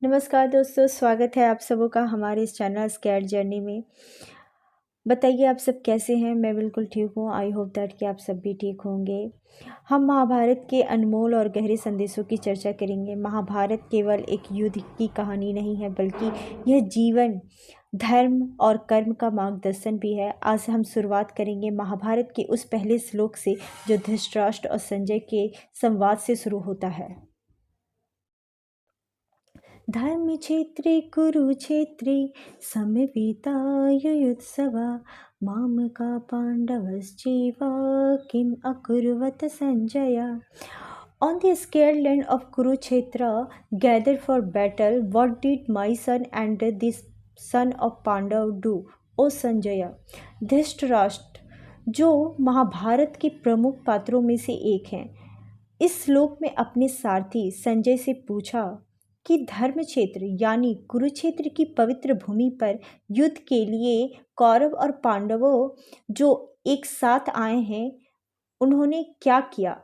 नमस्कार दोस्तों, स्वागत है आप सबों का हमारे इस चैनल स्कैड जर्नी में। बताइए आप सब कैसे हैं। मैं बिल्कुल ठीक हूँ। आई होप दैट कि आप सब भी ठीक होंगे। हम महाभारत के अनमोल और गहरे संदेशों की चर्चा करेंगे। महाभारत केवल एक युद्ध की कहानी नहीं है, बल्कि यह जीवन, धर्म और कर्म का मार्गदर्शन भी है। आज हम शुरुआत करेंगे महाभारत के उस पहले श्लोक से जो धृतराष्ट्र और संजय के संवाद से शुरू होता है। धर्मक्षेत्रे कुरुक्षेत्रे समवेतायुयुत्सवा मामका पाण्डवश्चैव किम् अकुर्वत Sanjay. On the scared land of Kurukshetra, gathered for battle, what did my son and the son of Pandav do? O Sanjay. Dhritarashtra, जो महाभारत के प्रमुख पात्रों में से एक हैं, इस श्लोक में अपने सारथी संजय से पूछा कि धर्म क्षेत्र यानी कुरुक्षेत्र की पवित्र भूमि पर युद्ध के लिए कौरव और पांडवों जो एक साथ आए हैं, उन्होंने क्या किया।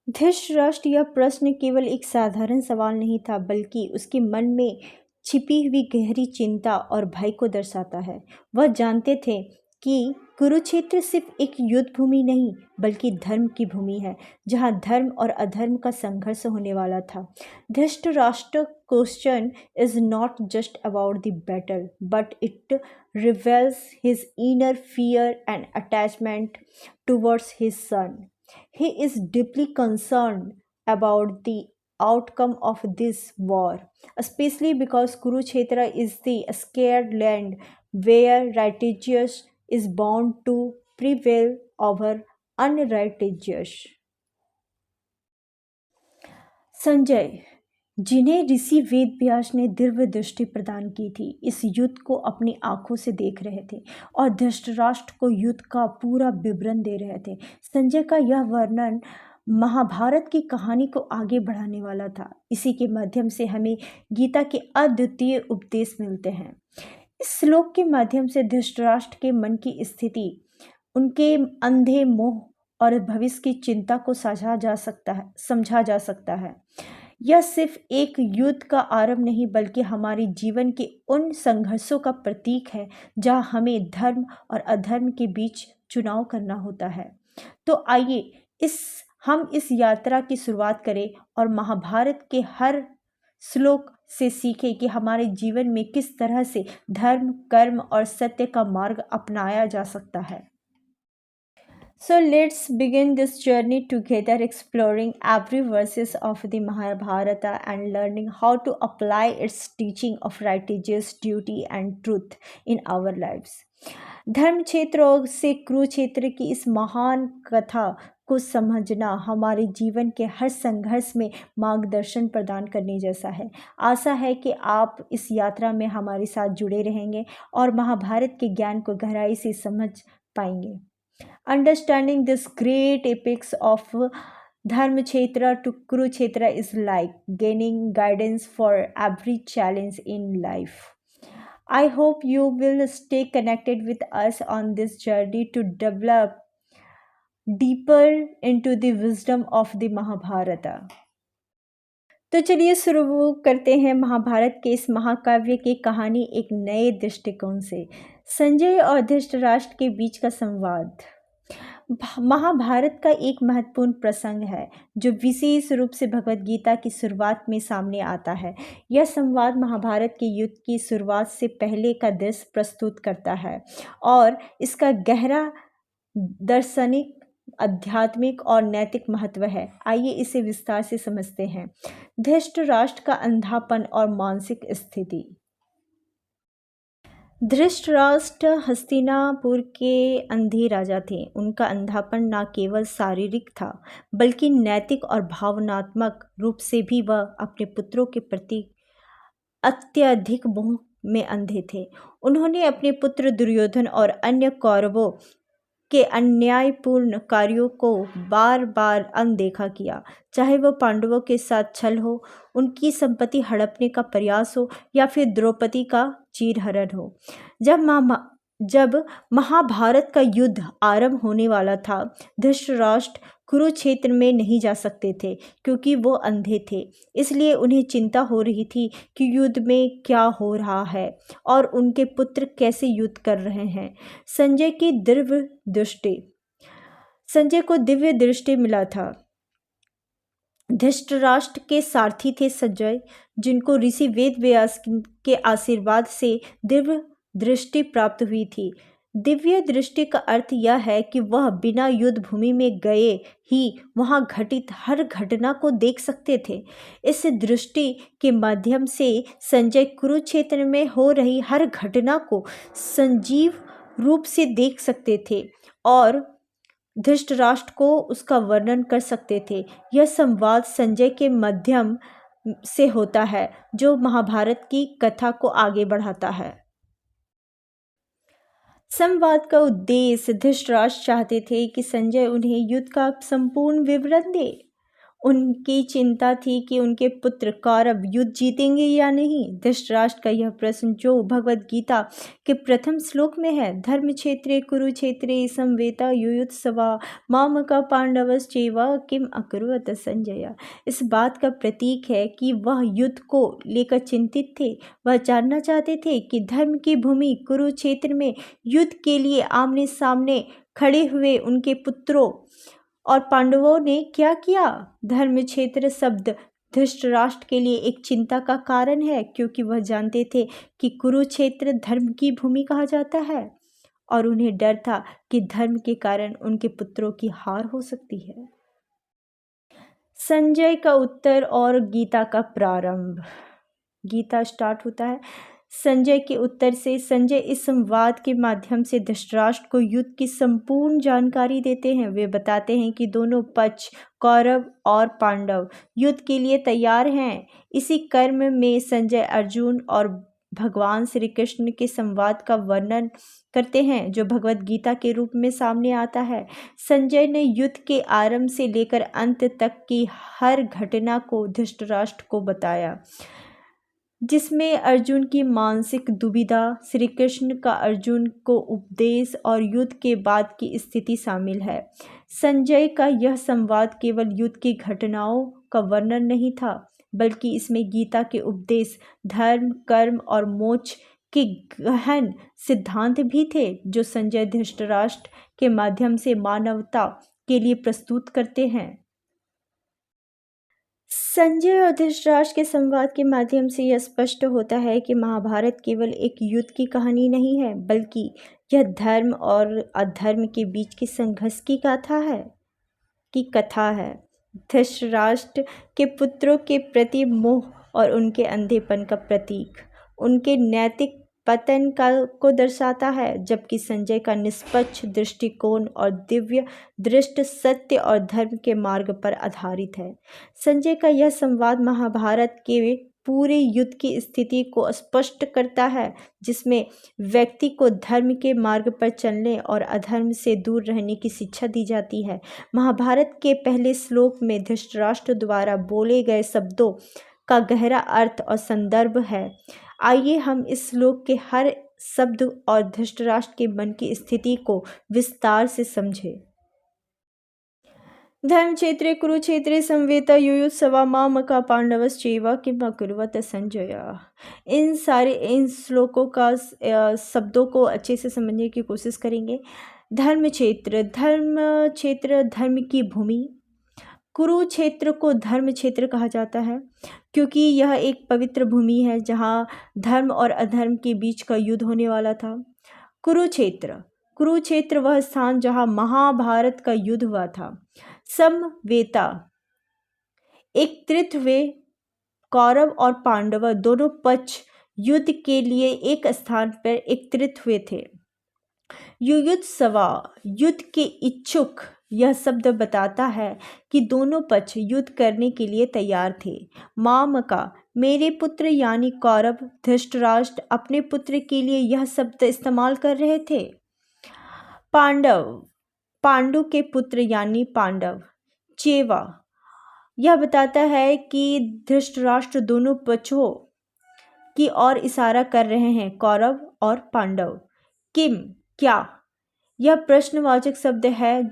धृतराष्ट्र, यह प्रश्न केवल एक साधारण सवाल नहीं था, बल्कि उसके मन में छिपी हुई गहरी चिंता और भय को दर्शाता है। वह जानते थे कि कुरुक्षेत्र सिर्फ एक युद्ध भूमि नहीं, बल्कि धर्म की भूमि है, जहां धर्म और अधर्म का संघर्ष होने वाला था। Dhritarashtra question is not just about the battle, but it reveals his inner fear and attachment towards his son. He is deeply concerned about the outcome of this war, especially because Kurukshetra is the scared land where righteousness is bound to prevail over unrighteous. Sanjay, जिन्हें ऋषि वेद व्यास ने दिव्य दृष्टि प्रदान की थी, इस युद्ध को अपनी आंखों से देख रहे थे और धृतराष्ट्र को युद्ध का पूरा विवरण दे रहे थे। संजय का यह वर्णन महाभारत की कहानी को आगे बढ़ाने वाला था। इसी के माध्यम से हमें गीता के अद्वितीय उपदेश मिलते हैं। इस श्लोक के माध्यम से धृतराष्ट्र के मन की स्थिति, उनके अंधे मोह और भविष्य की चिंता को समझा जा सकता है। यह सिर्फ एक युद्ध का आरंभ नहीं, बल्कि हमारे जीवन के उन संघर्षों का प्रतीक है जहां हमें धर्म और अधर्म के बीच चुनाव करना होता है। तो आइए हम इस यात्रा की शुरुआत करें और महाभारत के हर श्लोक से सीखें कि हमारे जीवन में किस तरह से धर्म, कर्म और सत्य का मार्ग अपनाया जा सकता है। So let's begin this journey together, exploring every verses of the Mahabharata and learning how to apply its teaching of righteousness, duty and truth in our lives. धर्म क्षेत्र से कुरुक्षेत्र की इस महान कथा को समझना हमारे जीवन के हर संघर्ष में मार्गदर्शन प्रदान करने जैसा है। आशा है कि आप इस यात्रा में हमारे साथ जुड़े रहेंगे और महाभारत के ज्ञान को गहराई से समझ पाएंगे। Understanding this great epics of Dharmakshetra to Kurukshetra is like gaining guidance for every challenge in life. I hope you will stay connected with us on this journey to develop deeper into the wisdom of the Mahabharata. तो चलिए शुरू करते हैं महाभारत के इस महाकाव्य की कहानी एक नए दृष्टिकोण से। संजय और धृतराष्ट्र के बीच का संवाद महाभारत का एक महत्वपूर्ण प्रसंग है जो विशेष रूप से भगवद गीता की शुरुआत में सामने आता है। यह संवाद महाभारत के युद्ध की शुरुआत से पहले का दृश्य प्रस्तुत करता है और इसका गहरा दार्शनिक, आध्यात्मिक और नैतिक महत्व है। आइए इसे विस्तार से समझते हैं। धृतराष्ट्र का अंधापन और मानसिक स्थिति। धृतराष्ट्र हस्तिनापुर के अंधे राजा थे। उनका अंधापन न केवल शारीरिक था, बल्कि नैतिक और भावनात्मक रूप से भी वह अपने पुत्रों के प्रति अत्यधिक मोह में अंधे थे। उन्होंने अपने पुत्र दुर्योधन और अन्य कौरवों के अन्यायपूर्ण कार्यों को बार बार अनदेखा किया, चाहे वह पांडवों के साथ छल हो, उनकी संपत्ति हड़पने का प्रयास हो या फिर द्रौपदी का चीरहरण हो। जब महाभारत का युद्ध आरंभ होने वाला था, धृतराष्ट्र कुरुक्षेत्र में नहीं जा सकते थे क्योंकि वो अंधे थे। इसलिए उन्हें चिंता हो रही थी कि युद्ध में क्या हो रहा है और उनके पुत्र कैसे युद्ध कर रहे हैं। संजय को दिव्य दृष्टि मिला था। धृतराष्ट्र के सारथी थे संजय, जिनको ऋषि वेदव्यास के आशीर्वाद से दिव्य दृष्टि प्राप्त हुई थी। दिव्य दृष्टि का अर्थ यह है कि वह बिना युद्ध भूमि में गए ही वहां घटित हर घटना को देख सकते थे। इस दृष्टि के माध्यम से संजय कुरुक्षेत्र में हो रही हर घटना को सजीव रूप से देख सकते थे और धृतराष्ट्र को उसका वर्णन कर सकते थे। यह संवाद संजय के माध्यम से होता है, जो महाभारत की कथा को आगे बढ़ाता है। संवाद का उद्देश्य, धृतराष्ट्र चाहते थे कि संजय उन्हें युद्ध का संपूर्ण विवरण दे। उनकी चिंता थी कि उनके पुत्र कौरव युद्ध जीतेंगे या नहीं। धृतराष्ट्र का यह प्रश्न, जो भगवद गीता के प्रथम श्लोक में है, धर्म क्षेत्रे कुरुक्षेत्रे संवेता युयुत्सवा मामका पांडवश्चैव किम अकुर्वत संजय, इस बात का प्रतीक है कि वह युद्ध को लेकर चिंतित थे। वह जानना चाहते थे कि धर्म की भूमि कुरुक्षेत्र में युद्ध के लिए आमने सामने खड़े हुए उनके पुत्रों और पांडवों ने क्या किया। धर्म क्षेत्र शब्द धृतराष्ट्र के लिए एक चिंता का कारण है, क्योंकि वह जानते थे कि कुरुक्षेत्र धर्म की भूमि कहा जाता है और उन्हें डर था कि धर्म के कारण उनके पुत्रों की हार हो सकती है। संजय का उत्तर और गीता का प्रारंभ। गीता स्टार्ट होता है संजय के उत्तर से। संजय इस संवाद के माध्यम से धृतराष्ट्र को युद्ध की संपूर्ण जानकारी देते हैं। वे बताते हैं कि दोनों पक्ष, कौरव और पांडव, युद्ध के लिए तैयार हैं। इसी क्रम में संजय अर्जुन और भगवान श्री कृष्ण के संवाद का वर्णन करते हैं, जो भगवद गीता के रूप में सामने आता है। संजय ने युद्ध के आरंभ से लेकर अंत तक की हर घटना को धृतराष्ट्र को बताया, जिसमें अर्जुन की मानसिक दुविधा, श्री कृष्ण का अर्जुन को उपदेश और युद्ध के बाद की स्थिति शामिल है। संजय का यह संवाद केवल युद्ध की घटनाओं का वर्णन नहीं था, बल्कि इसमें गीता के उपदेश, धर्म, कर्म और मोक्ष के गहन सिद्धांत भी थे, जो संजय धृतराष्ट्र के माध्यम से मानवता के लिए प्रस्तुत करते हैं। संजय और धृतराष्ट्र के संवाद के माध्यम से यह स्पष्ट होता है कि महाभारत केवल एक युद्ध की कहानी नहीं है, बल्कि यह धर्म और अधर्म के बीच के संघर्ष की कथा है। धृतराष्ट्र के पुत्रों के प्रति मोह और उनके अंधेपन का प्रतीक उनके नैतिक पतन को दर्शाता है, जबकि संजय का निष्पक्ष दृष्टिकोण और दिव्य दृष्टि सत्य और धर्म के मार्ग पर आधारित है। संजय का यह संवाद महाभारत के पूरे युद्ध की स्थिति को स्पष्ट करता है, जिसमें व्यक्ति को धर्म के मार्ग पर चलने और अधर्म से दूर रहने की शिक्षा दी जाती है। महाभारत के पहले श्लोक में धृतराष्ट्र द्वारा बोले गए शब्दों का गहरा अर्थ और संदर्भ है। आइए हम इस श्लोक के हर शब्द और धृतराष्ट्र के मन की स्थिति को विस्तार से समझें। धर्म क्षेत्रे कुरुक्षेत्रे संवेता युयुत्सवा मामका पांडवश्चैव किम अकुर्वत संजय। इन श्लोकों का शब्दों को अच्छे से समझने की कोशिश करेंगे। धर्म क्षेत्र धर्म की भूमि। कुरुक्षेत्र को धर्म क्षेत्र कहा जाता है क्योंकि यह एक पवित्र भूमि है जहाँ धर्म और अधर्म के बीच का युद्ध होने वाला था। कुरुक्षेत्र वह स्थान जहाँ महाभारत का युद्ध हुआ था। समवेता, एक तृतीय, कौरव और पांडव दोनों पक्ष युद्ध के लिए एक स्थान पर एकत्रित हुए थे। युयुत्सवा, युद्ध के इच्छुक। यह शब्द बताता है कि दोनों पक्ष युद्ध करने के लिए तैयार थे। मामका, मेरे पुत्र यानी कौरव। धृतराष्ट्र अपने पुत्र के लिए यह शब्द इस्तेमाल कर रहे थे। पांडु के पुत्र यानी पांडव। चेवा, यह बताता है कि धृतराष्ट्र दोनों पक्षों की ओर इशारा कर रहे हैं, कौरव और पांडव। किम, क्या, यह प्रश्नवाचक शब्द है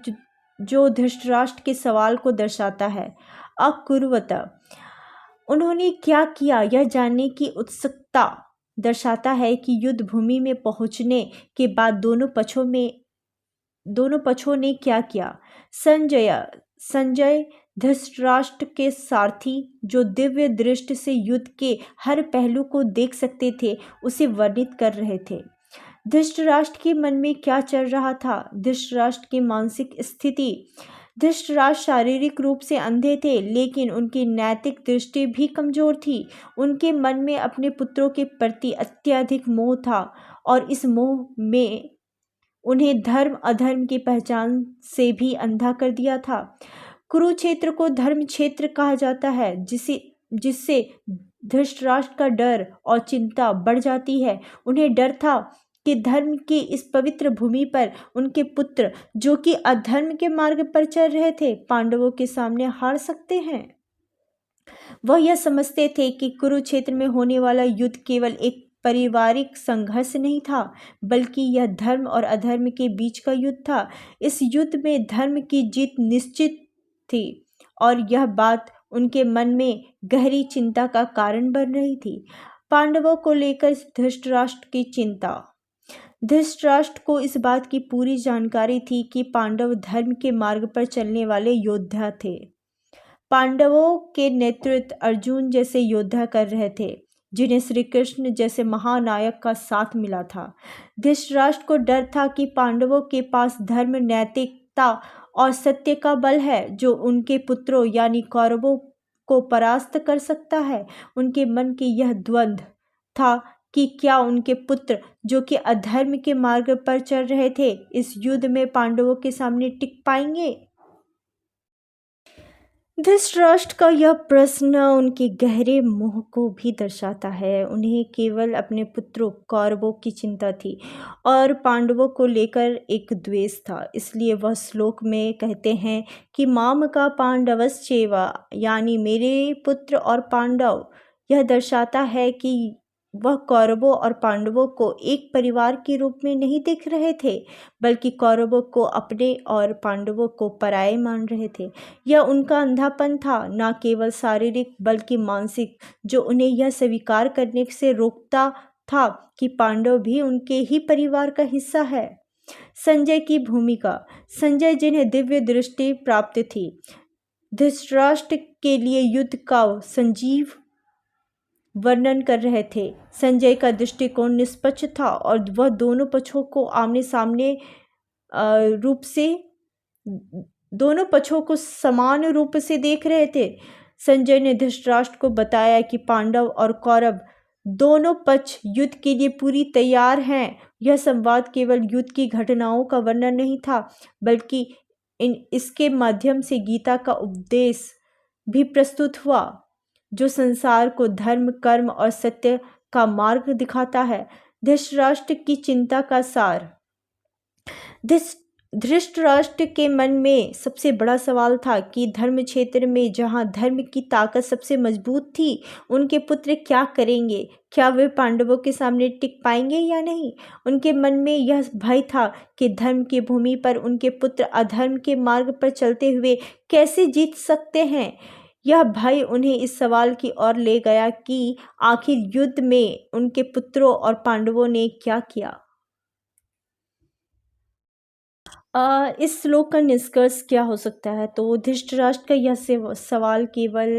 जो धृतराष्ट्र के सवाल को दर्शाता है। अकुर्वत, उन्होंने क्या किया, यह जानने की उत्सुकता दर्शाता है कि युद्ध भूमि में पहुंचने के बाद दोनों पक्षों ने क्या किया। संजय धृतराष्ट्र के सारथी, जो दिव्य दृष्टि से युद्ध के हर पहलू को देख सकते थे, उसे वर्णित कर रहे थे। धृतराष्ट्र के मन में क्या चल रहा था, धृतराष्ट्र की मानसिक स्थिति। धृतराष्ट्र शारीरिक रूप से अंधे थे, लेकिन उनकी नैतिक दृष्टि भी कमजोर थी। उनके मन में अपने पुत्रों के प्रति अत्यधिक मोह था, और इस मोह में उन्हें धर्म अधर्म की पहचान से भी अंधा कर दिया था। कुरुक्षेत्र को धर्म क्षेत्र कहा जाता है, जिससे धृतराष्ट्र का डर और चिंता बढ़ जाती है। उन्हें डर था कि धर्म की इस पवित्र भूमि पर उनके पुत्र, जो कि अधर्म के मार्ग पर चल रहे थे, पांडवों के सामने हार सकते हैं। वह यह समझते थे कि कुरुक्षेत्र में होने वाला युद्ध केवल एक पारिवारिक संघर्ष नहीं था, बल्कि यह धर्म और अधर्म के बीच का युद्ध था। इस युद्ध में धर्म की जीत निश्चित थी, और यह बात उनके मन में गहरी चिंता का कारण बन रही थी। पांडवों को लेकर धृतराष्ट्र की चिंता। धृतराष्ट्र को इस बात की पूरी जानकारी थी कि पांडव धर्म के मार्ग पर चलने वाले योद्धा थे। पांडवों के नेतृत्व अर्जुन जैसे योद्धा कर रहे थे, जिन्हें श्री कृष्ण जैसे महानायक का साथ मिला था। धृतराष्ट्र को डर था कि पांडवों के पास धर्म, नैतिकता और सत्य का बल है, जो उनके पुत्रों यानी कौरवों को परास्त कर सकता है। उनके मन की यह द्वंद्व था कि क्या उनके पुत्र, जो कि अधर्म के मार्ग पर चल रहे थे, इस युद्ध में पांडवों के सामने टिक पाएंगे। धृतराष्ट्र का यह प्रश्न उनके गहरे मोह को भी दर्शाता है। उन्हें केवल अपने पुत्रों कौरवों की चिंता थी, और पांडवों को लेकर एक द्वेष था। इसलिए वह श्लोक में कहते हैं कि माम का पांडवश्चैव, यानी मेरे पुत्र और पांडव। यह दर्शाता है कि वह कौरवों और पांडवों को एक परिवार के रूप में नहीं देख रहे थे, बल्कि कौरवों को अपने और पांडवों को पराये मान रहे थे। यह उनका अंधापन था, न केवल शारीरिक बल्कि मानसिक, जो उन्हें यह स्वीकार करने से रोकता था कि पांडव भी उनके ही परिवार का हिस्सा है। संजय की भूमिका। संजय, जिन्हें दिव्य दृष्टि प्राप्त थी, धृतराष्ट्र के लिए युद्ध का संजीव वर्णन कर रहे थे। संजय का दृष्टिकोण निष्पक्ष था, और वह दोनों पक्षों को आमने सामने रूप से दोनों पक्षों को समान रूप से देख रहे थे। संजय ने धृतराष्ट्र को बताया कि पांडव और कौरव दोनों पक्ष युद्ध के लिए पूरी तैयार हैं। यह संवाद केवल युद्ध की घटनाओं का वर्णन नहीं था, बल्कि इसके माध्यम से गीता का उपदेश भी प्रस्तुत हुआ, जो संसार को धर्म, कर्म और सत्य का मार्ग दिखाता है। धृतराष्ट्र की चिंता का सार। धृतराष्ट्र के मन में सबसे बड़ा सवाल था कि धर्म क्षेत्र में, जहां धर्म की ताकत सबसे मजबूत थी, उनके पुत्र क्या करेंगे। क्या वे पांडवों के सामने टिक पाएंगे या नहीं। उनके मन में यह भय था कि धर्म की भूमि पर उनके पुत्र अधर्म के मार्ग पर चलते हुए कैसे जीत सकते हैं। यह भय उन्हें इस सवाल की ओर ले गया कि आखिर युद्ध में उनके पुत्रों और पांडवों ने क्या किया। इस श्लोक का निष्कर्ष क्या हो सकता है। तो धृतराष्ट्र का यह सवाल केवल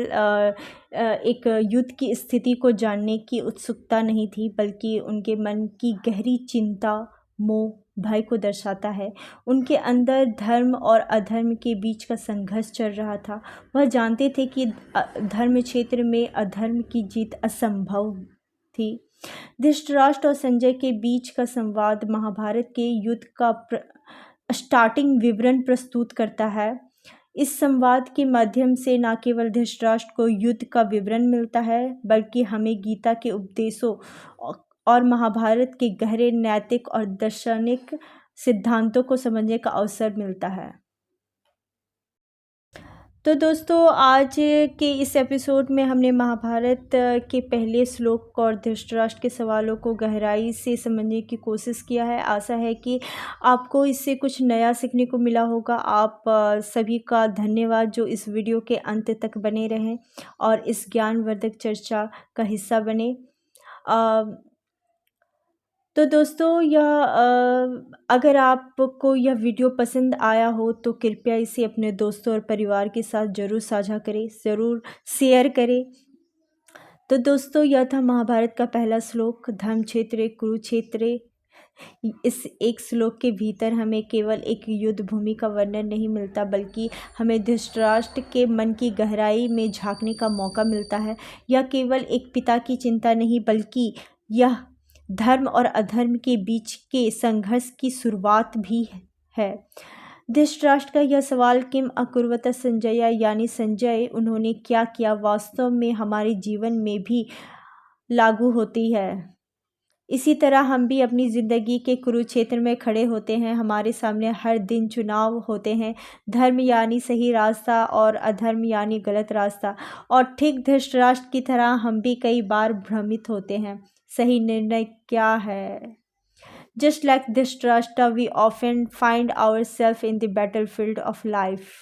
एक युद्ध की स्थिति को जानने की उत्सुकता नहीं थी, बल्कि उनके मन की गहरी चिंता, मोह, भय को दर्शाता है। उनके अंदर धर्म और अधर्म के बीच का संघर्ष चल रहा था। वह जानते थे कि धर्म क्षेत्र में अधर्म की जीत असंभव थी। धृतराष्ट्र और संजय के बीच का संवाद महाभारत के युद्ध का स्टार्टिंग विवरण प्रस्तुत करता है। इस संवाद के माध्यम से न केवल धृतराष्ट्र को युद्ध का विवरण मिलता है, बल्कि हमें गीता के उपदेशों और महाभारत के गहरे नैतिक और दार्शनिक सिद्धांतों को समझने का अवसर मिलता है। तो दोस्तों आज के इस एपिसोड में हमने महाभारत के पहले श्लोक और धृतराष्ट्र के सवालों को गहराई से समझने की कोशिश किया है। आशा है कि आपको इससे कुछ नया सीखने को मिला होगा। आप सभी का धन्यवाद जो इस वीडियो के अंत तक बने रहें और इस ज्ञानवर्धक चर्चा का हिस्सा बने। तो दोस्तों अगर आपको यह वीडियो पसंद आया हो तो कृपया इसे अपने दोस्तों और परिवार के साथ ज़रूर साझा करें, ज़रूर शेयर करें। तो दोस्तों यह था महाभारत का पहला श्लोक, धर्मक्षेत्र कुरुक्षेत्र। इस एक श्लोक के भीतर हमें केवल एक युद्ध भूमि का वर्णन नहीं मिलता, बल्कि हमें धृतराष्ट्र के मन की गहराई में झांकने का मौका मिलता है। यह केवल एक पिता की चिंता नहीं, बल्कि यह धर्म और अधर्म के बीच के संघर्ष की शुरुआत भी है। धृतराष्ट्र का यह सवाल किम अकुर्वत संजय, यानी संजय उन्होंने क्या किया, वास्तव में हमारे जीवन में भी लागू होती है। इसी तरह हम भी अपनी ज़िंदगी के कुरुक्षेत्र में खड़े होते हैं। हमारे सामने हर दिन चुनाव होते हैं, धर्म यानी सही रास्ता और अधर्म यानी गलत रास्ता। और ठीक धृतराष्ट्र की तरह हम भी कई बार भ्रमित होते हैं, सही निर्णय क्या है। Just like Dhritarashtra, we often find ourselves in the battlefield of life,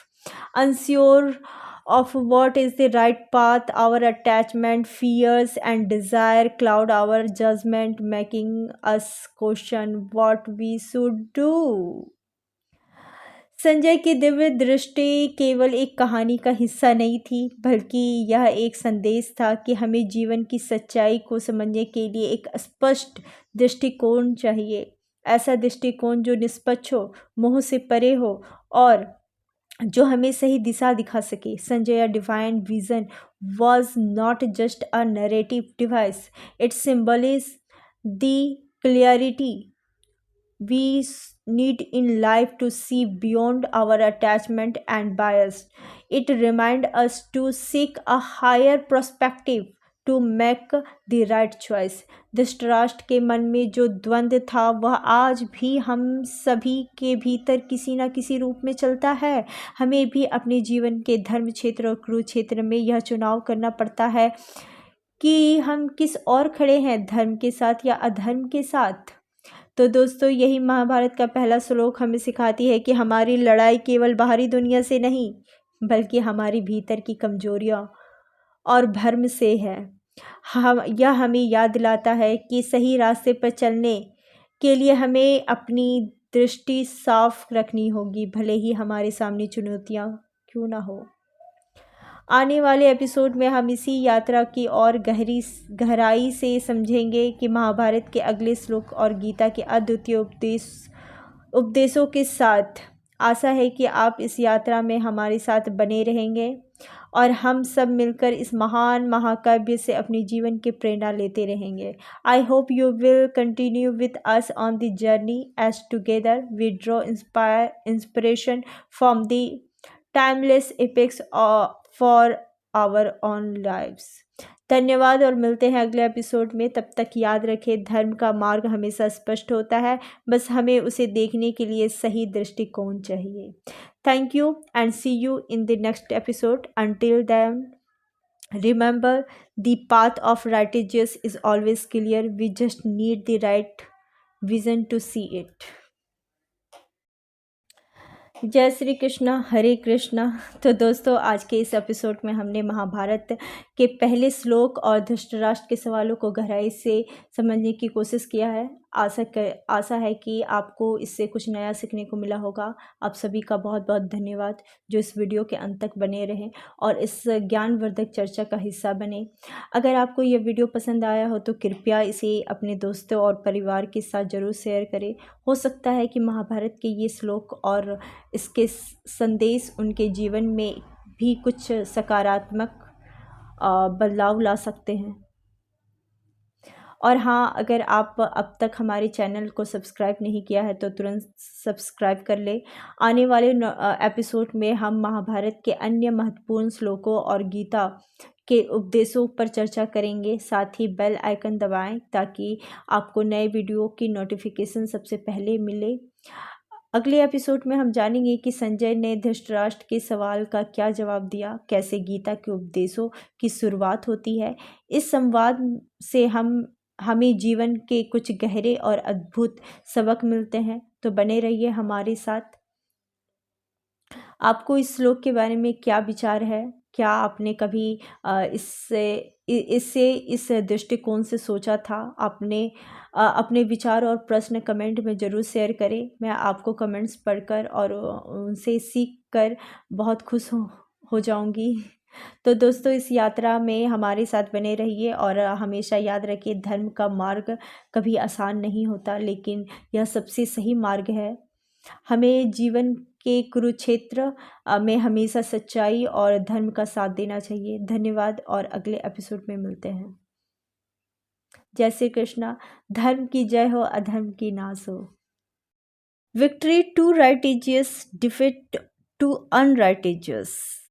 unsure of what is the right path. Our attachment, fears, and desire cloud our judgment, making us question what we should do. Sanjay की दिव्य दृष्टि केवल एक कहानी का हिस्सा नहीं थी, बल्कि यह एक संदेश था कि हमें जीवन की सच्चाई को समझने के लिए एक स्पष्ट दृष्टिकोण चाहिए। ऐसा दृष्टिकोण जो निष्पक्ष हो, मोह से परे हो और जो हमें सही दिशा दिखा सके। Sanjay divine vision was not just a narrative device, it symbolized the clarity we need in life to see beyond our attachment and bias. It reminds us to seek a higher perspective to make the right choice. Dhritarashtra के मन में जो द्वंद्व था वह आज भी हम सभी के भीतर किसी न किसी रूप में चलता है। हमें भी अपने जीवन के धर्म क्षेत्र और कुरुक्षेत्र में यह चुनाव करना पड़ता है कि हम किस ओर खड़े हैं, धर्म के साथ या अधर्म के साथ। तो दोस्तों यही महाभारत का पहला श्लोक हमें सिखाती है कि हमारी लड़ाई केवल बाहरी दुनिया से नहीं, बल्कि हमारी भीतर की कमजोरियों और भ्रम से है। यह हमें याद दिलाता है कि सही रास्ते पर चलने के लिए हमें अपनी दृष्टि साफ रखनी होगी, भले ही हमारे सामने चुनौतियाँ क्यों ना हो। आने वाले एपिसोड में हम इसी यात्रा की और गहराई से समझेंगे कि महाभारत के अगले श्लोक और गीता के अद्वितीय उपदेशों के साथ। आशा है कि आप इस यात्रा में हमारे साथ बने रहेंगे और हम सब मिलकर इस महान महाकाव्य से अपने जीवन की प्रेरणा लेते रहेंगे। I hope you will continue with us on the journey as together we draw inspiration from the timeless epics for our own lives. धन्यवाद और मिलते हैं अगले एपिसोड में। तब तक याद रखें, धर्म का मार्ग हमेशा स्पष्ट होता है, बस हमें उसे देखने के लिए सही दृष्टिकोण चाहिए। Thank you and see you in the next episode. Until then remember the path of righteous is always clear, we just need the right vision to see it. जय श्री कृष्णा, हरे कृष्णा। तो दोस्तों आज के इस एपिसोड में हमने महाभारत के पहले श्लोक और धृतराष्ट्र के सवालों को गहराई से समझने की कोशिश किया है। आशा है कि आपको इससे कुछ नया सीखने को मिला होगा। आप सभी का बहुत बहुत धन्यवाद जो इस वीडियो के अंत तक बने रहें और इस ज्ञानवर्धक चर्चा का हिस्सा बने। अगर आपको यह वीडियो पसंद आया हो तो कृपया इसे अपने दोस्तों और परिवार के साथ ज़रूर शेयर करें। हो सकता है कि महाभारत के ये श्लोक और इसके संदेश उनके जीवन में भी कुछ सकारात्मक बदलाव ला सकते हैं। और हाँ, अगर आप अब तक हमारे चैनल को सब्सक्राइब नहीं किया है तो तुरंत सब्सक्राइब कर ले। आने वाले एपिसोड में हम महाभारत के अन्य महत्वपूर्ण श्लोकों और गीता के उपदेशों पर चर्चा करेंगे। साथ ही बेल आइकन दबाएं ताकि आपको नए वीडियो की नोटिफिकेशन सबसे पहले मिले। अगले एपिसोड में हम जानेंगे कि संजय ने धृतराष्ट्र के सवाल का क्या जवाब दिया, कैसे गीता के उपदेशों की शुरुआत होती है। इस संवाद से हमें जीवन के कुछ गहरे और अद्भुत सबक मिलते हैं। तो बने रहिए हमारे साथ। आपको इस श्लोक के बारे में क्या विचार है? क्या आपने कभी इससे इस दृष्टिकोण से सोचा था? आपने अपने विचार और प्रश्न कमेंट में ज़रूर शेयर करें। मैं आपको कमेंट्स पढ़कर और उनसे सीख कर बहुत खुश हो जाऊंगी। तो दोस्तों, इस यात्रा में हमारे साथ बने रहिए और हमेशा याद रखिए, धर्म का मार्ग कभी आसान नहीं होता, लेकिन यह सबसे सही मार्ग है। हमें जीवन के कुरुक्षेत्र में हमेशा सच्चाई और धर्म का साथ देना चाहिए। धन्यवाद और अगले एपिसोड में मिलते हैं। जय श्री कृष्णा। धर्म की जय हो, अधर्म की नाश हो। Victory to righteous, defeat to अनराइटिजियस।